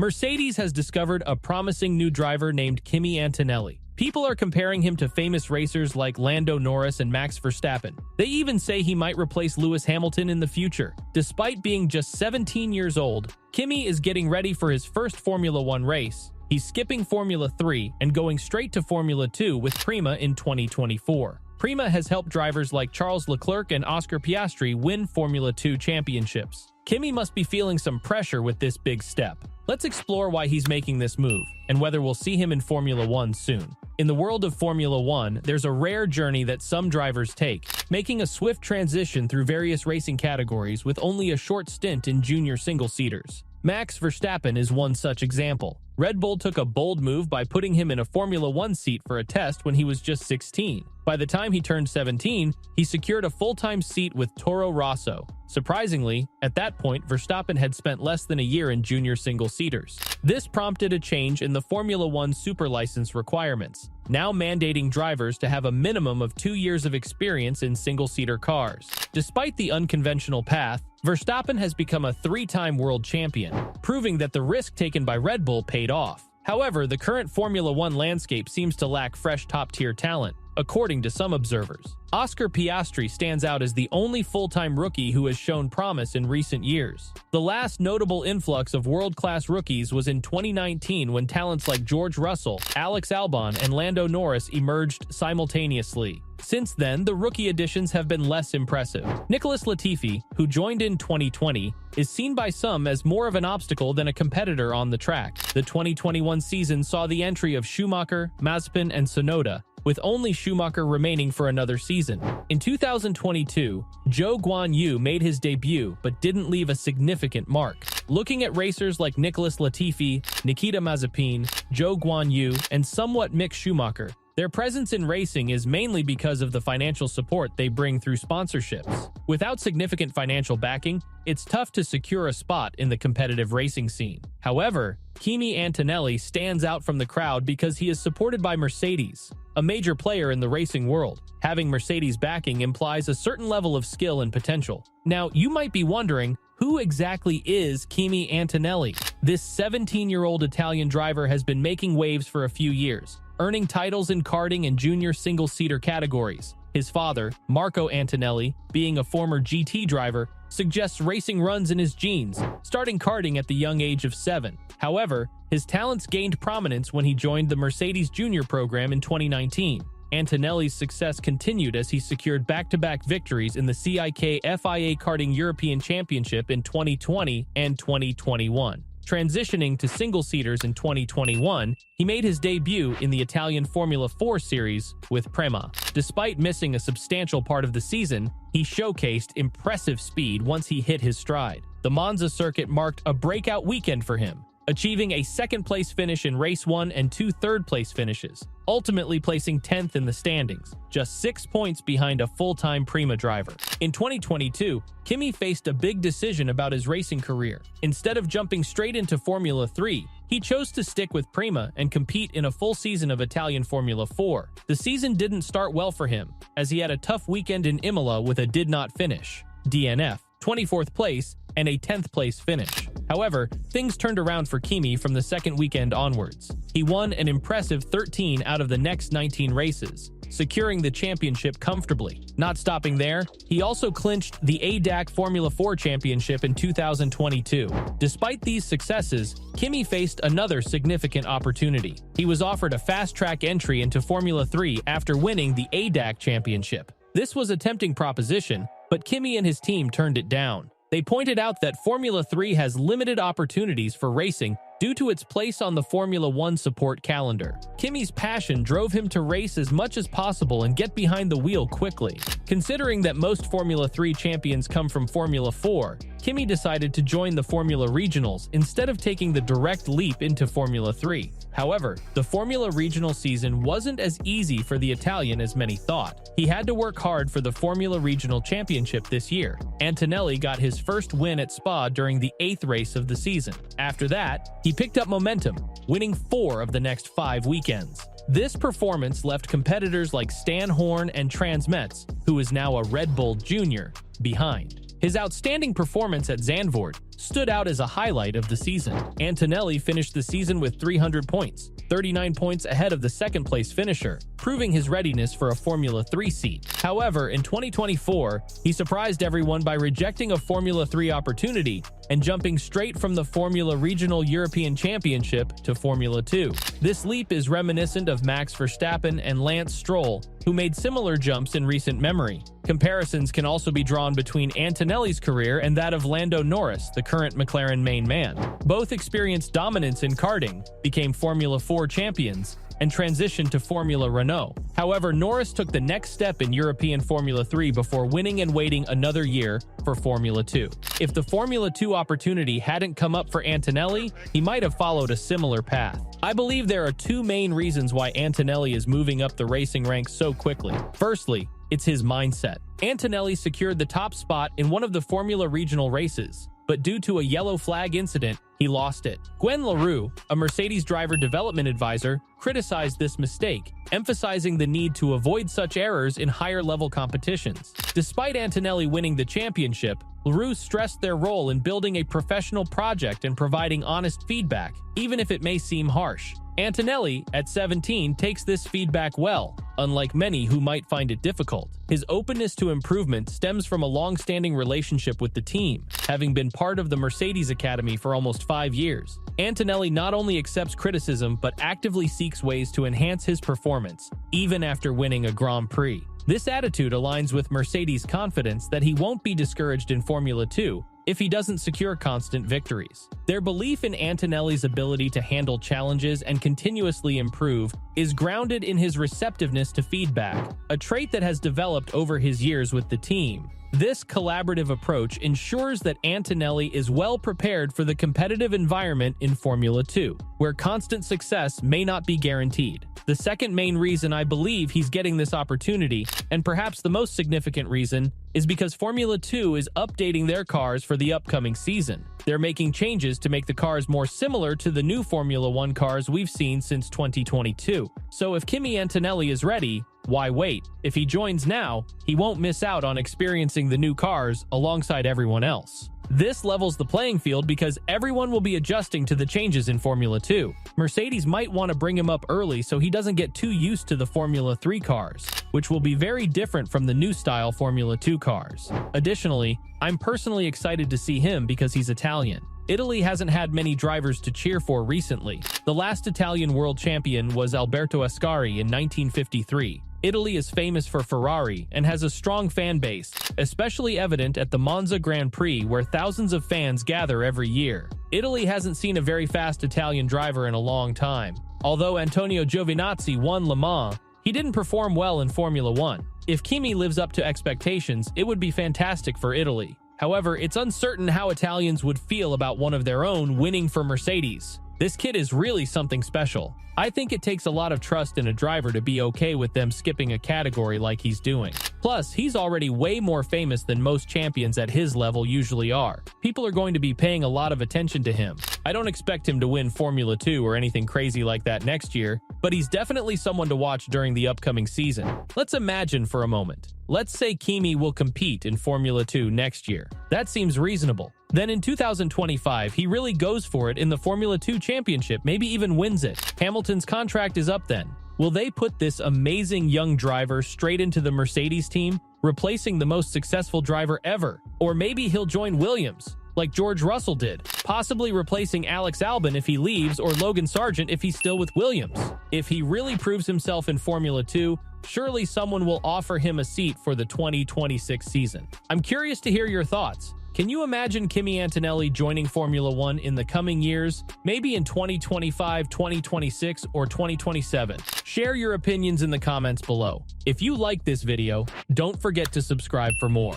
Mercedes has discovered a promising new driver named Kimi Antonelli. People are comparing him to famous racers like Lando Norris and Max Verstappen. They even say he might replace Lewis Hamilton in the future. Despite being just 17 years old, Kimi is getting ready for his first Formula One race. He's skipping Formula 3 and going straight to Formula 2 with Prima in 2024. Prima has helped drivers like Charles Leclerc and Oscar Piastri win Formula 2 championships. Kimi must be feeling some pressure with this big step. Let's explore why he's making this move, and whether we'll see him in Formula 1 soon. In the world of Formula 1, there's a rare journey that some drivers take, making a swift transition through various racing categories with only a short stint in junior single-seaters. Max Verstappen is one such example. Red Bull took a bold move by putting him in a Formula 1 seat for a test when he was just 16. By the time he turned 17, he secured a full-time seat with Toro Rosso. Surprisingly, at that point, Verstappen had spent less than a year in junior single-seaters. This prompted a change in the Formula 1 super license requirements, now mandating drivers to have a minimum of 2 years of experience in single-seater cars. Despite the unconventional path, Verstappen has become a 3-time world champion, proving that the risk taken by Red Bull paid off. However, the current Formula 1 landscape seems to lack fresh top-tier talent, according to some observers. Oscar Piastri stands out as the only full-time rookie who has shown promise in recent years. The last notable influx of world-class rookies was in 2019 when talents like George Russell, Alex Albon, and Lando Norris emerged simultaneously. Since then, the rookie additions have been less impressive. Nicholas Latifi, who joined in 2020, is seen by some as more of an obstacle than a competitor on the track. The 2021 season saw the entry of Schumacher, Mazepin, and Tsunoda, with only Schumacher remaining for another season. In 2022, Zhou Guanyu made his debut but didn't leave a significant mark. Looking at racers like Nicholas Latifi, Nikita Mazepin, Zhou Guanyu, and somewhat Mick Schumacher, their presence in racing is mainly because of the financial support they bring through sponsorships. Without significant financial backing, it's tough to secure a spot in the competitive racing scene. However, Kimi Antonelli stands out from the crowd because he is supported by Mercedes, a major player in the racing world. Having Mercedes backing implies a certain level of skill and potential. Now, you might be wondering, who exactly is Kimi Antonelli? This 17-year-old Italian driver has been making waves for a few years, earning titles in karting and junior single-seater categories. His father, Marco Antonelli, being a former GT driver, suggests racing runs in his genes, starting karting at the young age of 7. However, his talents gained prominence when he joined the Mercedes Junior program in 2019. Antonelli's success continued as he secured back-to-back victories in the CIK FIA Karting European Championship in 2020 and 2021. Transitioning to single-seaters in 2021, he made his debut in the Italian Formula 4 series with Prema. Despite missing a substantial part of the season, he showcased impressive speed once he hit his stride. The Monza circuit marked a breakout weekend for him, achieving a second-place finish in Race 1 and 2 third-place finishes, ultimately placing 10th in the standings, just 6 points behind a full-time Prima driver. In 2022, Kimi faced a big decision about his racing career. Instead of jumping straight into Formula 3, he chose to stick with Prima and compete in a full season of Italian Formula 4. The season didn't start well for him, as he had a tough weekend in Imola with a did-not finish (DNF), 24th place, and a 10th place finish. However, things turned around for Kimi from the second weekend onwards. He won an impressive 13 out of the next 19 races, securing the championship comfortably. Not stopping there, he also clinched the ADAC Formula 4 Championship in 2022. Despite these successes, Kimi faced another significant opportunity. He was offered a fast-track entry into Formula 3 after winning the ADAC Championship. This was a tempting proposition, but Kimi and his team turned it down. They pointed out that Formula 3 has limited opportunities for racing due to its place on the Formula 1 support calendar. Kimi's passion drove him to race as much as possible and get behind the wheel quickly. Considering that most Formula 3 champions come from Formula 4, Kimi decided to join the Formula Regionals instead of taking the direct leap into Formula 3. However, the Formula Regional season wasn't as easy for the Italian as many thought. He had to work hard for the Formula Regional Championship this year. Antonelli got his first win at Spa during the 8th race of the season. After that, he picked up momentum, winning 4 of the next 5 weekends. This performance left competitors like Stan Horn and Transmetz, who is now a Red Bull Junior, behind. His outstanding performance at Zandvoort, stood out as a highlight of the season. Antonelli finished the season with 300 points, 39 points ahead of the second-place finisher, proving his readiness for a Formula 3 seat. However, in 2024, he surprised everyone by rejecting a Formula 3 opportunity and jumping straight from the Formula Regional European Championship to Formula 2. This leap is reminiscent of Max Verstappen and Lance Stroll, who made similar jumps in recent memory. Comparisons can also be drawn between Antonelli's career and that of Lando Norris, the current McLaren main man. Both experienced dominance in karting, became Formula 4 champions, and transitioned to Formula Renault. However, Norris took the next step in European Formula 3 before winning and waiting another year for Formula 2. If the Formula 2 opportunity hadn't come up for Antonelli, he might have followed a similar path. I believe there are two main reasons why Antonelli is moving up the racing ranks so quickly. Firstly, it's his mindset. Antonelli secured the top spot in one of the Formula Regional races, but due to a yellow flag incident, he lost it. Gwen LaRue, a Mercedes driver development advisor, criticized this mistake, emphasizing the need to avoid such errors in higher-level competitions. Despite Antonelli winning the championship, LaRue stressed their role in building a professional project and providing honest feedback, even if it may seem harsh. Antonelli, at 17, takes this feedback well, unlike many who might find it difficult. His openness to improvement stems from a long-standing relationship with the team, having been part of the Mercedes Academy for almost 5 years. Antonelli not only accepts criticism but actively seeks ways to enhance his performance, even after winning a Grand Prix. This attitude aligns with Mercedes' confidence that he won't be discouraged in Formula 2 if he doesn't secure constant victories. Their belief in Antonelli's ability to handle challenges and continuously improve is grounded in his receptiveness to feedback, a trait that has developed over his years with the team. This collaborative approach ensures that Antonelli is well prepared for the competitive environment in Formula 2, where constant success may not be guaranteed. The second main reason I believe he's getting this opportunity, and perhaps the most significant reason, is because Formula 2 is updating their cars for the upcoming season. They're making changes to make the cars more similar to the new Formula 1 cars we've seen since 2022. So if Kimi Antonelli is ready, why wait? If he joins now, he won't miss out on experiencing the new cars alongside everyone else. This levels the playing field because everyone will be adjusting to the changes in Formula 2. Mercedes might want to bring him up early so he doesn't get too used to the Formula 3 cars, which will be very different from the new style Formula 2 cars. Additionally, I'm personally excited to see him because he's Italian. Italy hasn't had many drivers to cheer for recently. The last Italian world champion was Alberto Ascari in 1953. Italy is famous for Ferrari and has a strong fan base, especially evident at the Monza Grand Prix where thousands of fans gather every year. Italy hasn't seen a very fast Italian driver in a long time. Although Antonio Giovinazzi won Le Mans, he didn't perform well in Formula 1. If Kimi lives up to expectations, it would be fantastic for Italy. However, it's uncertain how Italians would feel about one of their own winning for Mercedes. This kid is really something special. I think it takes a lot of trust in a driver to be okay with them skipping a category like he's doing. Plus, he's already way more famous than most champions at his level usually are. People are going to be paying a lot of attention to him. I don't expect him to win Formula 2 or anything crazy like that next year, but he's definitely someone to watch during the upcoming season. Let's imagine for a moment. Let's say Kimi will compete in Formula 2 next year. That seems reasonable. Then in 2025, he really goes for it in the Formula 2 championship, maybe even wins it. Hamilton's contract is up then. Will they put this amazing young driver straight into the Mercedes team, replacing the most successful driver ever? Or maybe he'll join Williams, like George Russell did, possibly replacing Alex Albon if he leaves or Logan Sargent if he's still with Williams. If he really proves himself in Formula 2, surely someone will offer him a seat for the 2026 season. I'm curious to hear your thoughts. Can you imagine Kimi Antonelli joining Formula 1 in the coming years, maybe in 2025, 2026, or 2027? Share your opinions in the comments below. If you like this video, don't forget to subscribe for more.